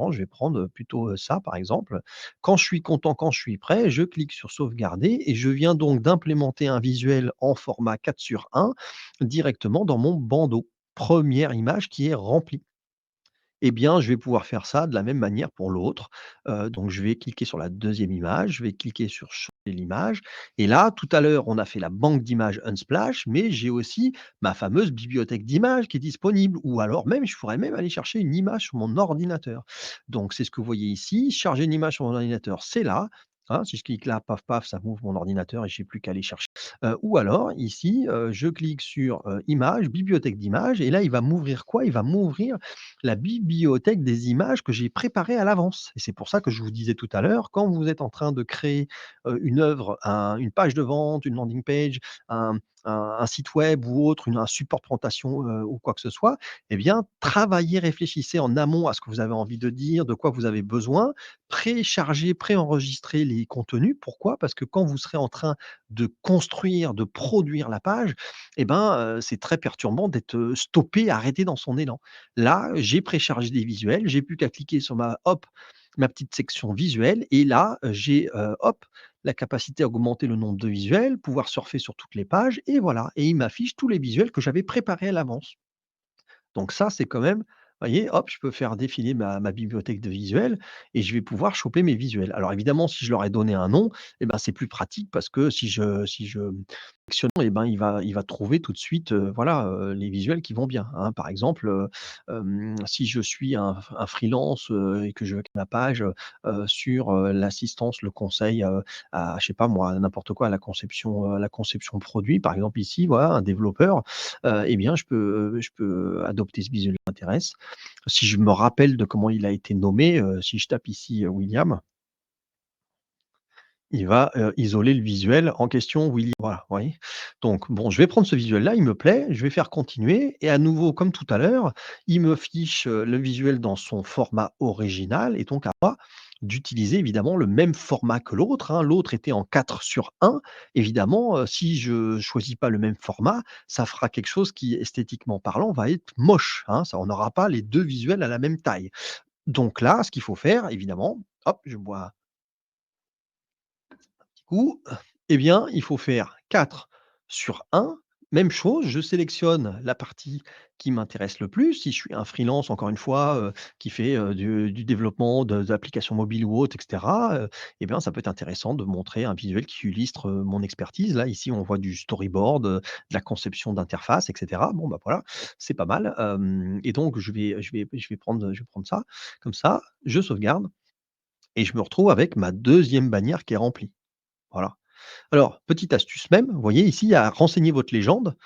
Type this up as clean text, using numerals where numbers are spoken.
marrant, je vais prendre, plutôt, ça par exemple. Quand je suis content, quand je suis prêt, je clique sur sauvegarder et je viens donc d'implémenter un visuel en format 4:1 directement dans mon bandeau. Première image qui est remplie. Eh bien, je vais pouvoir faire ça de la même manière pour l'autre. Donc je vais cliquer sur la deuxième image, je vais cliquer sur changer l'image et là, tout à l'heure, on a fait la banque d'images Unsplash, mais j'ai aussi ma fameuse bibliothèque d'images qui est disponible ou alors même, je pourrais même aller chercher une image sur mon ordinateur. Donc c'est ce que vous voyez ici, charger une image sur mon ordinateur, c'est là, hein. Si je clique là, paf, paf, ça m'ouvre mon ordinateur et j'ai plus qu'à aller chercher. Ou alors ici, je clique sur, images, bibliothèque d'images et là, il va m'ouvrir quoi? Il va m'ouvrir la bibliothèque des images que j'ai préparées à l'avance et c'est pour ça que je vous disais tout à l'heure, quand vous êtes en train de créer, une œuvre, une page de vente, une landing page, un un site web ou autre, un support présentation, ou quoi que ce soit, eh bien, travaillez, réfléchissez en amont à ce que vous avez envie de dire, de quoi vous avez besoin, préchargez, préenregistrez les contenus. Pourquoi? Parce que quand vous serez en train de construire, de produire la page, eh ben, c'est très perturbant d'être, stoppé, arrêté dans son élan. Là, j'ai préchargé des visuels, j'ai plus qu'à cliquer sur ma petite section visuelle et là, j'ai, hop, la capacité à augmenter le nombre de visuels, pouvoir surfer sur toutes les pages et voilà et il m'affiche tous les visuels que j'avais préparés à l'avance. Donc ça, c'est quand même voyez, hop, je peux faire défiler ma bibliothèque de visuels et je vais pouvoir choper mes visuels. Alors évidemment, si je leur ai donné un nom et ben, c'est plus pratique parce que si je sélectionne et ben, il va trouver tout de suite, voilà, les visuels qui vont bien, hein. Par exemple, si je suis un freelance, et que je veux que ma page, sur, l'assistance, le conseil, à je sais pas moi, n'importe quoi, à la conception produit, par exemple ici, voilà, un développeur, eh bien, je peux adopter ce visuel qui m'intéresse. Si je me rappelle de comment il a été nommé, si je tape ici, William, il va, isoler le visuel en question William. Voilà, vous voyez? Donc bon, je vais prendre ce visuel-là, il me plaît, je vais faire continuer et à nouveau comme tout à l'heure, il me fiche, le visuel dans son format original et donc à moi d'utiliser évidemment le même format que l'autre, hein. L'autre était en 4:1. Évidemment, si je choisis pas le même format, ça fera quelque chose qui esthétiquement parlant va être moche, hein. Ça on n'aura pas les 2 visuels à la même taille. Donc là, ce qu'il faut faire évidemment, hop, je bois coup, eh bien, il faut faire 4:1. Même chose, je sélectionne la partie qui m'intéresse le plus. Si je suis un freelance, encore une fois, qui fait, du développement d'applications mobiles ou autres et cetera, eh bien, ça peut être intéressant de montrer un visuel qui illustre, mon expertise. Là, ici, on voit du storyboard, de la conception d'interface et cetera. Bon, bah, voilà, c'est pas mal, et donc je vais prendre ça, comme ça, je sauvegarde et je me retrouve avec ma deuxième bannière qui est remplie. Voilà. Alors, petite astuce même, vous voyez ici, il y a renseigner votre légende.